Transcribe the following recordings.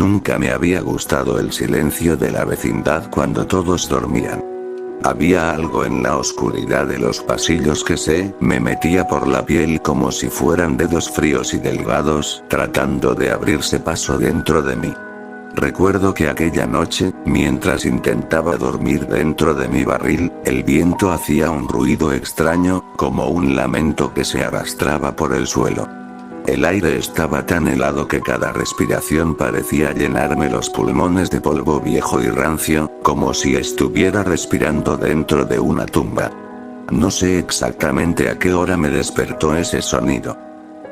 Nunca me había gustado el silencio de la vecindad cuando todos dormían. Había algo en la oscuridad de los pasillos que se me metía por la piel como si fueran dedos fríos y delgados, tratando de abrirse paso dentro de mí. Recuerdo que aquella noche, mientras intentaba dormir dentro de mi barril, el viento hacía un ruido extraño, como un lamento que se arrastraba por el suelo. El aire estaba tan helado que cada respiración parecía llenarme los pulmones de polvo viejo y rancio, como si estuviera respirando dentro de una tumba. No sé exactamente a qué hora me despertó ese sonido.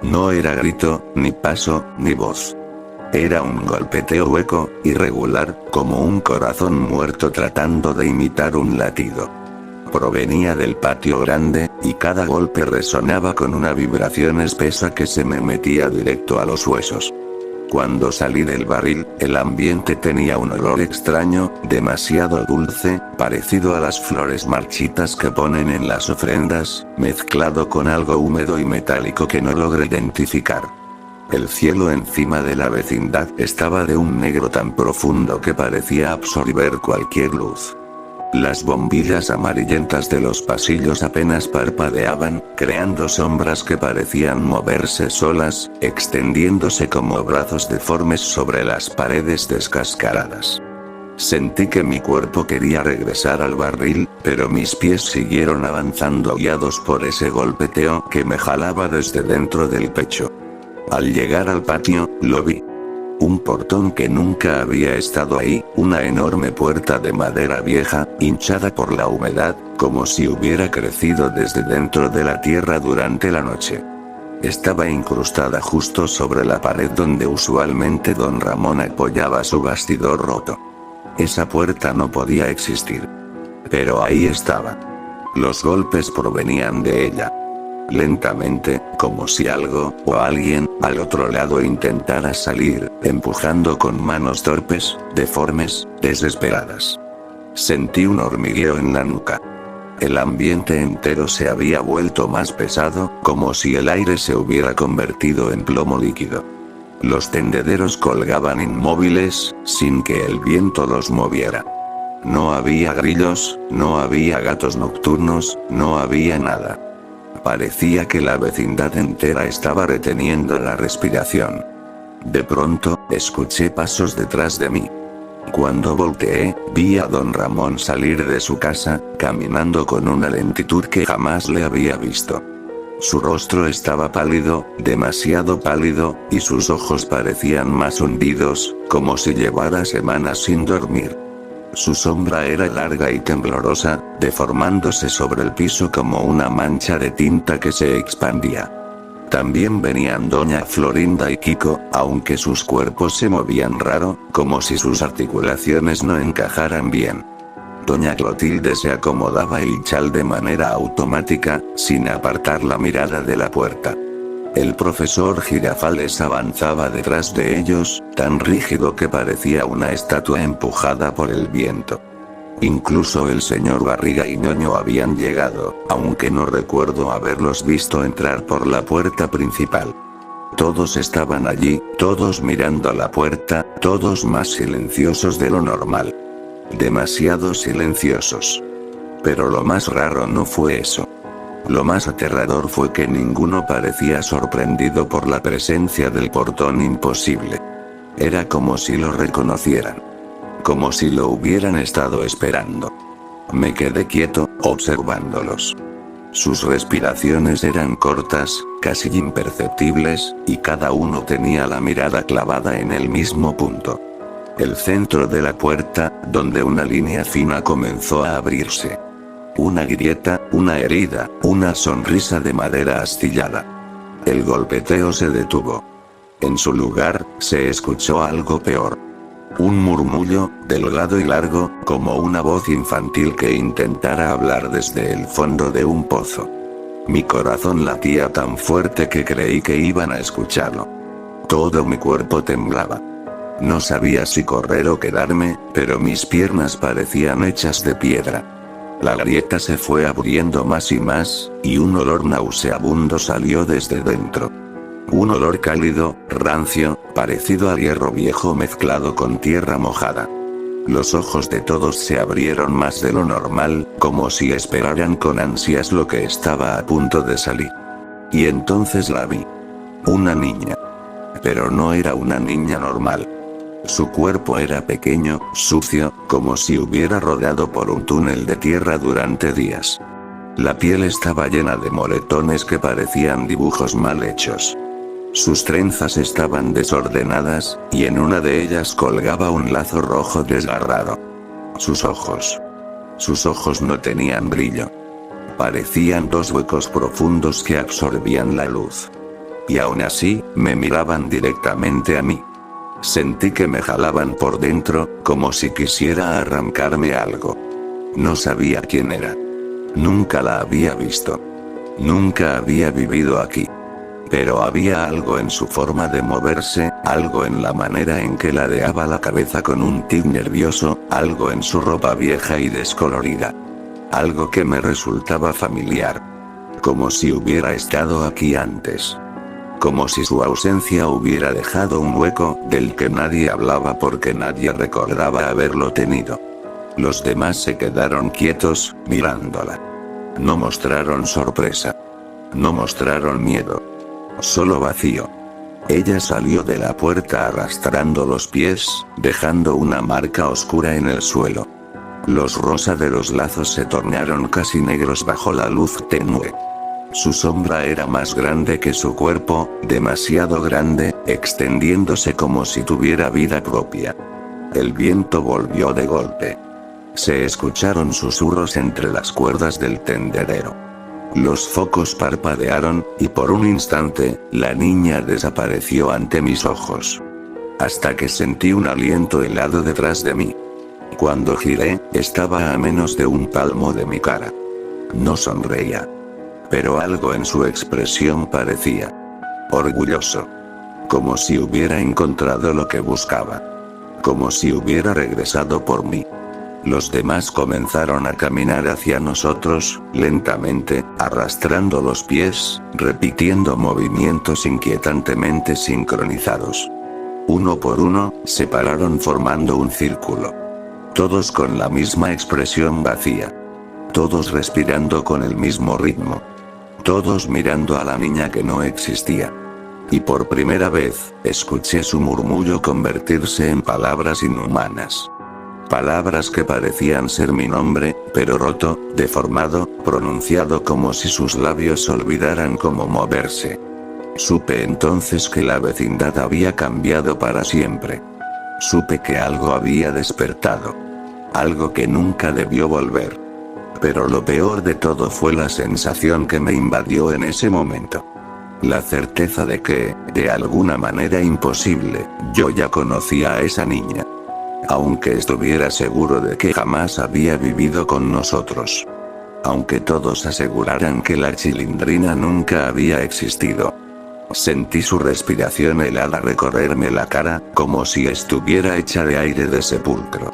No era grito, ni paso, ni voz. Era un golpeteo hueco, irregular, como un corazón muerto tratando de imitar un latido. Provenía del patio grande, y cada golpe resonaba con una vibración espesa que se me metía directo a los huesos. Cuando salí del barril, el ambiente tenía un olor extraño, demasiado dulce, parecido a las flores marchitas que ponen en las ofrendas, mezclado con algo húmedo y metálico que no logré identificar. El cielo encima de la vecindad estaba de un negro tan profundo que parecía absorber cualquier luz. Las bombillas amarillentas de los pasillos apenas parpadeaban, creando sombras que parecían moverse solas, extendiéndose como brazos deformes sobre las paredes descascaradas. Sentí que mi cuerpo quería regresar al barril, pero mis pies siguieron avanzando guiados por ese golpeteo que me jalaba desde dentro del pecho. Al llegar al patio, lo vi. Un portón que nunca había estado ahí, una enorme puerta de madera vieja, hinchada por la humedad, como si hubiera crecido desde dentro de la tierra durante la noche. Estaba incrustada justo sobre la pared donde usualmente don Ramón apoyaba su bastidor roto. Esa puerta no podía existir. Pero ahí estaba. Los golpes provenían de ella. Lentamente, como si algo, o alguien, al otro lado intentara salir, empujando con manos torpes, deformes, desesperadas. Sentí un hormigueo en la nuca. El ambiente entero se había vuelto más pesado, como si el aire se hubiera convertido en plomo líquido. Los tendederos colgaban inmóviles, sin que el viento los moviera. No había grillos, no había gatos nocturnos, no había nada. Parecía que la vecindad entera estaba reteniendo la respiración. De pronto, escuché pasos detrás de mí. Cuando volteé, vi a don Ramón salir de su casa, caminando con una lentitud que jamás le había visto. Su rostro estaba pálido, demasiado pálido, y sus ojos parecían más hundidos, como si llevara semanas sin dormir. Su sombra era larga y temblorosa, deformándose sobre el piso como una mancha de tinta que se expandía. También venían doña Florinda y Kiko, aunque sus cuerpos se movían raro, como si sus articulaciones no encajaran bien. Doña Clotilde se acomodaba el chal de manera automática, sin apartar la mirada de la puerta. El profesor Girafales avanzaba detrás de ellos, tan rígido que parecía una estatua empujada por el viento. Incluso el señor Barriga y Ñoño habían llegado, aunque no recuerdo haberlos visto entrar por la puerta principal. Todos estaban allí, todos mirando la puerta, todos más silenciosos de lo normal. Demasiado silenciosos. Pero lo más raro no fue eso. Lo más aterrador fue que ninguno parecía sorprendido por la presencia del portón imposible. Era como si lo reconocieran. Como si lo hubieran estado esperando. Me quedé quieto, observándolos. Sus respiraciones eran cortas, casi imperceptibles, y cada uno tenía la mirada clavada en el mismo punto. El centro de la puerta, donde una línea fina comenzó a abrirse. Una grieta, una herida, una sonrisa de madera astillada. El golpeteo se detuvo. En su lugar, se escuchó algo peor. Un murmullo, delgado y largo, como una voz infantil que intentara hablar desde el fondo de un pozo. Mi corazón latía tan fuerte que creí que iban a escucharlo. Todo mi cuerpo temblaba. No sabía si correr o quedarme, pero mis piernas parecían hechas de piedra. La grieta se fue abriendo más y más, y un olor nauseabundo salió desde dentro. Un olor cálido, rancio, parecido al hierro viejo mezclado con tierra mojada. Los ojos de todos se abrieron más de lo normal, como si esperaran con ansias lo que estaba a punto de salir. Y entonces la vi. Una niña. Pero no era una niña normal. Su cuerpo era pequeño, sucio, como si hubiera rodado por un túnel de tierra durante días. La piel estaba llena de moretones que parecían dibujos mal hechos. Sus trenzas estaban desordenadas, y en una de ellas colgaba un lazo rojo desgarrado. Sus ojos no tenían brillo. Parecían dos huecos profundos que absorbían la luz. Y aún así, me miraban directamente a mí. Sentí que me jalaban por dentro, como si quisiera arrancarme algo. No sabía quién era. Nunca la había visto. Nunca había vivido aquí. Pero había algo en su forma de moverse, algo en la manera en que ladeaba la cabeza con un tic nervioso, algo en su ropa vieja y descolorida. Algo que me resultaba familiar. Como si hubiera estado aquí antes. Como si su ausencia hubiera dejado un hueco del que nadie hablaba porque nadie recordaba haberlo tenido. Los demás se quedaron quietos, mirándola. No mostraron sorpresa. No mostraron miedo. Solo vacío. Ella salió de la puerta arrastrando los pies, dejando una marca oscura en el suelo. Los rosa de los lazos se tornaron casi negros bajo la luz tenue. Su sombra era más grande que su cuerpo, demasiado grande, extendiéndose como si tuviera vida propia. El viento volvió de golpe. Se escucharon susurros entre las cuerdas del tendedero. Los focos parpadearon, y por un instante, la niña desapareció ante mis ojos. Hasta que sentí un aliento helado detrás de mí. Cuando giré, estaba a menos de un palmo de mi cara. No sonreía. Pero algo en su expresión parecía orgulloso. Como si hubiera encontrado lo que buscaba. Como si hubiera regresado por mí. Los demás comenzaron a caminar hacia nosotros, lentamente, arrastrando los pies, repitiendo movimientos inquietantemente sincronizados. Uno por uno, se pararon formando un círculo. Todos con la misma expresión vacía. Todos respirando con el mismo ritmo. Todos mirando a la niña que no existía. Y por primera vez, escuché su murmullo convertirse en palabras inhumanas. Palabras que parecían ser mi nombre, pero roto, deformado, pronunciado como si sus labios olvidaran cómo moverse. Supe entonces que la vecindad había cambiado para siempre. Supe que algo había despertado. Algo que nunca debió volver. Pero lo peor de todo fue la sensación que me invadió en ese momento. La certeza de que, de alguna manera imposible, yo ya conocía a esa niña. Aunque estuviera seguro de que jamás había vivido con nosotros. Aunque todos aseguraran que la chilindrina nunca había existido. Sentí su respiración helada recorrerme la cara, como si estuviera hecha de aire de sepulcro.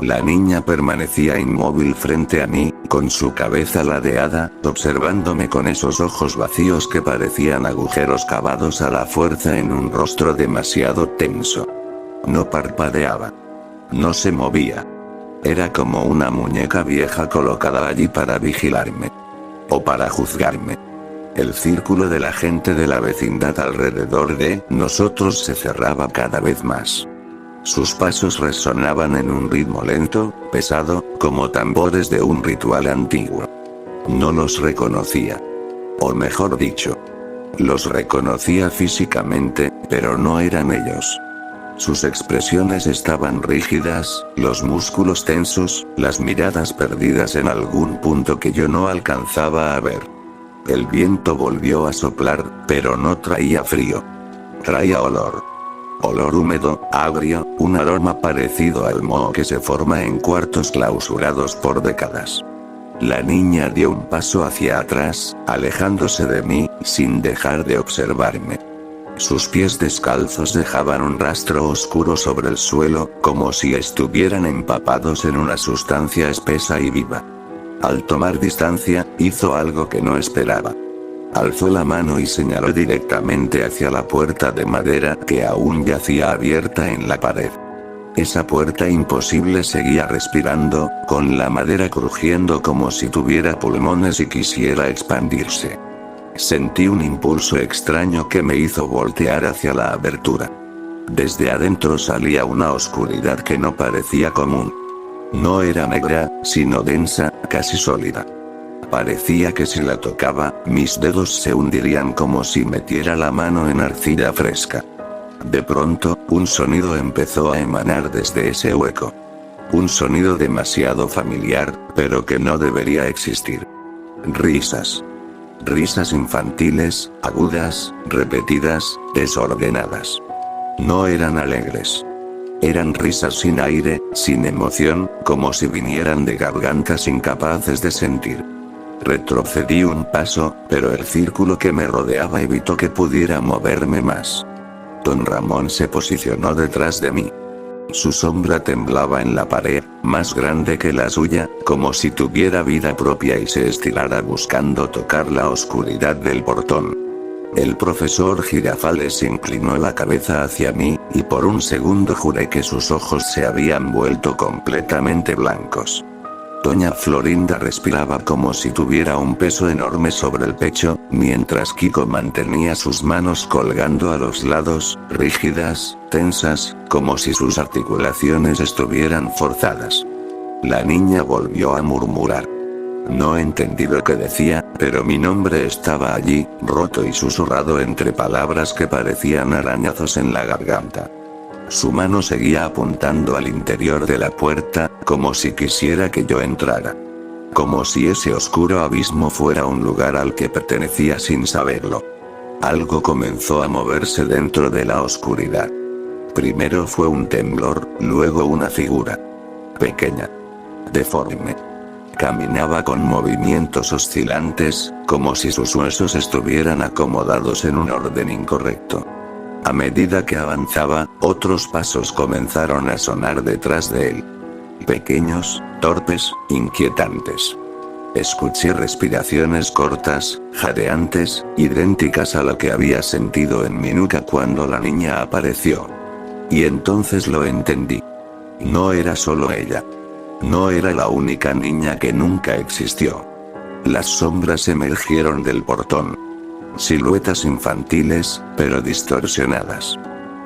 La niña permanecía inmóvil frente a mí, con su cabeza ladeada, observándome con esos ojos vacíos que parecían agujeros cavados a la fuerza en un rostro demasiado tenso. No parpadeaba. No se movía. Era como una muñeca vieja colocada allí para vigilarme. O para juzgarme. El círculo de la gente de la vecindad alrededor de nosotros se cerraba cada vez más. Sus pasos resonaban en un ritmo lento, pesado, como tambores de un ritual antiguo. No los reconocía. O mejor dicho, los reconocía físicamente, pero no eran ellos. Sus expresiones estaban rígidas, los músculos tensos, las miradas perdidas en algún punto que yo no alcanzaba a ver. El viento volvió a soplar, pero no traía frío. Traía olor. Olor húmedo, agrio, un aroma parecido al moho que se forma en cuartos clausurados por décadas. La niña dio un paso hacia atrás, alejándose de mí, sin dejar de observarme. Sus pies descalzos dejaban un rastro oscuro sobre el suelo, como si estuvieran empapados en una sustancia espesa y viva. Al tomar distancia, hizo algo que no esperaba. Alzó la mano y señaló directamente hacia la puerta de madera que aún yacía abierta en la pared. Esa puerta imposible seguía respirando, con la madera crujiendo como si tuviera pulmones y quisiera expandirse. Sentí un impulso extraño que me hizo voltear hacia la abertura. Desde adentro salía una oscuridad que no parecía común. No era negra, sino densa, casi sólida. Parecía que si la tocaba, mis dedos se hundirían como si metiera la mano en arcilla fresca. De pronto, un sonido empezó a emanar desde ese hueco. Un sonido demasiado familiar, pero que no debería existir. Risas. Risas infantiles, agudas, repetidas, desordenadas. No eran alegres. Eran risas sin aire, sin emoción, como si vinieran de gargantas incapaces de sentir. Retrocedí un paso, pero el círculo que me rodeaba evitó que pudiera moverme más. Don Ramón se posicionó detrás de mí. Su sombra temblaba en la pared, más grande que la suya, como si tuviera vida propia y se estirara buscando tocar la oscuridad del portón. El profesor Girafales inclinó la cabeza hacia mí, y por un segundo juré que sus ojos se habían vuelto completamente blancos. Doña Florinda respiraba como si tuviera un peso enorme sobre el pecho, mientras Kiko mantenía sus manos colgando a los lados, rígidas, tensas, como si sus articulaciones estuvieran forzadas. La niña volvió a murmurar. No entendí lo que decía, pero mi nombre estaba allí, roto y susurrado entre palabras que parecían arañazos en la garganta. Su mano seguía apuntando al interior de la puerta, como si quisiera que yo entrara. Como si ese oscuro abismo fuera un lugar al que pertenecía sin saberlo. Algo comenzó a moverse dentro de la oscuridad. Primero fue un temblor, luego una figura. Pequeña. Deforme. Caminaba con movimientos oscilantes, como si sus huesos estuvieran acomodados en un orden incorrecto. A medida que avanzaba, otros pasos comenzaron a sonar detrás de él. Pequeños, torpes, inquietantes. Escuché respiraciones cortas, jadeantes, idénticas a lo que había sentido en mi nuca cuando la niña apareció. Y entonces lo entendí. No era solo ella. No era la única niña que nunca existió. Las sombras emergieron del portón. Siluetas infantiles, pero distorsionadas.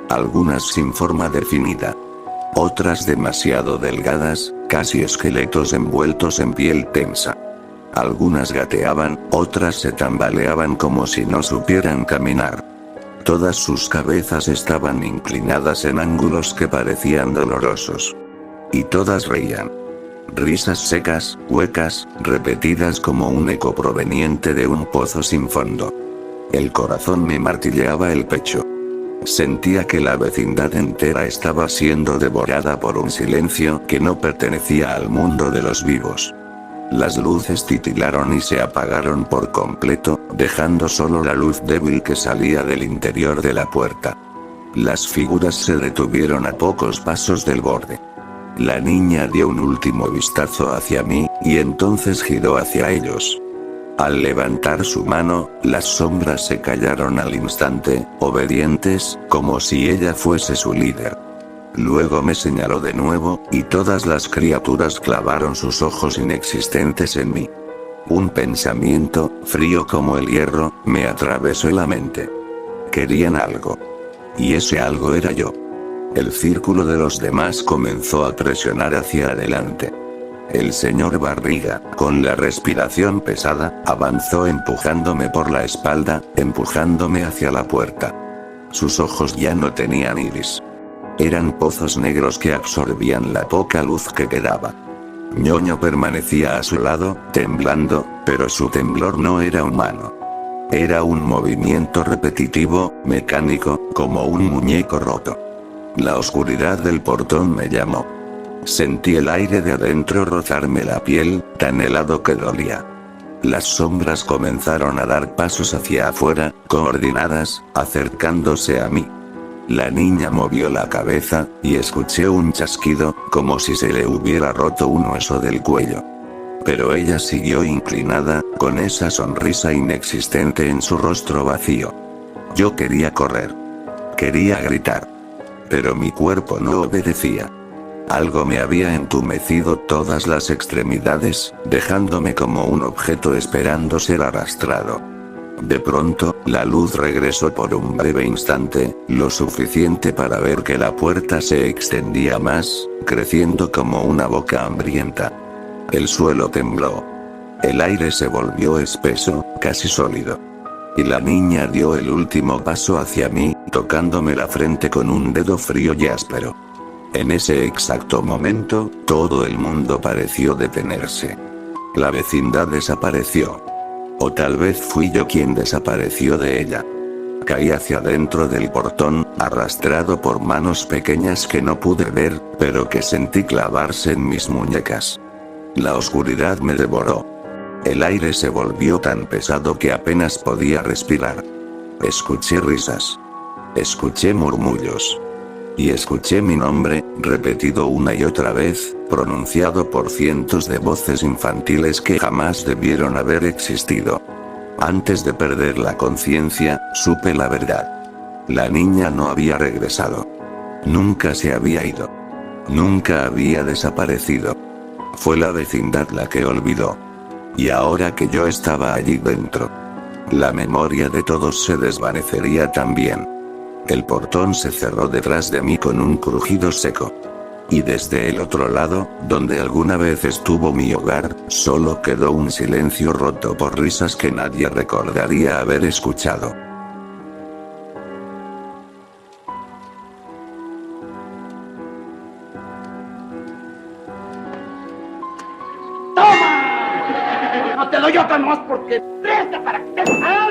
Algunas sin forma definida. Otras demasiado delgadas, casi esqueletos envueltos en piel tensa. Algunas gateaban, otras se tambaleaban como si no supieran caminar. Todas sus cabezas estaban inclinadas en ángulos que parecían dolorosos. Y todas reían. Risas secas, huecas, repetidas como un eco proveniente de un pozo sin fondo. El corazón me martilleaba el pecho. Sentía que la vecindad entera estaba siendo devorada por un silencio que no pertenecía al mundo de los vivos. Las luces titilaron y se apagaron por completo, dejando solo la luz débil que salía del interior de la puerta. Las figuras se detuvieron a pocos pasos del borde. La niña dio un último vistazo hacia mí, y entonces giró hacia ellos. Al levantar su mano, las sombras se callaron al instante, obedientes, como si ella fuese su líder. Luego me señaló de nuevo, y todas las criaturas clavaron sus ojos inexistentes en mí. Un pensamiento, frío como el hierro, me atravesó la mente. Querían algo. Y ese algo era yo. El círculo de los demás comenzó a presionar hacia adelante. El señor Barriga, con la respiración pesada, avanzó empujándome por la espalda, empujándome hacia la puerta. Sus ojos ya no tenían iris. Eran pozos negros que absorbían la poca luz que quedaba. Ñoño permanecía a su lado, temblando, pero su temblor no era humano. Era un movimiento repetitivo, mecánico, como un muñeco roto. La oscuridad del portón me llamó. Sentí el aire de adentro rozarme la piel, tan helado que dolía. Las sombras comenzaron a dar pasos hacia afuera, coordinadas, acercándose a mí. La niña movió la cabeza, y escuché un chasquido, como si se le hubiera roto un hueso del cuello. Pero ella siguió inclinada, con esa sonrisa inexistente en su rostro vacío. Yo quería correr. Quería gritar. Pero mi cuerpo no obedecía. Algo me había entumecido todas las extremidades, dejándome como un objeto esperando ser arrastrado. De pronto, la luz regresó por un breve instante, lo suficiente para ver que la puerta se extendía más, creciendo como una boca hambrienta. El suelo tembló. El aire se volvió espeso, casi sólido. Y la niña dio el último paso hacia mí, tocándome la frente con un dedo frío y áspero. En ese exacto momento, todo el mundo pareció detenerse. La vecindad desapareció. O tal vez fui yo quien desapareció de ella. Caí hacia dentro del portón, arrastrado por manos pequeñas que no pude ver, pero que sentí clavarse en mis muñecas. La oscuridad me devoró. El aire se volvió tan pesado que apenas podía respirar. Escuché risas. Escuché murmullos. Y escuché mi nombre, repetido una y otra vez, pronunciado por cientos de voces infantiles que jamás debieron haber existido. Antes de perder la conciencia, supe la verdad. La niña no había regresado. Nunca se había ido. Nunca había desaparecido. Fue la vecindad la que olvidó. Y ahora que yo estaba allí dentro, la memoria de todos se desvanecería también. El portón se cerró detrás de mí con un crujido seco. Y desde el otro lado, donde alguna vez estuvo mi hogar, solo quedó un silencio roto por risas que nadie recordaría haber escuchado. ¡Toma! No te doy otra más porque presta para que... ¡Ah!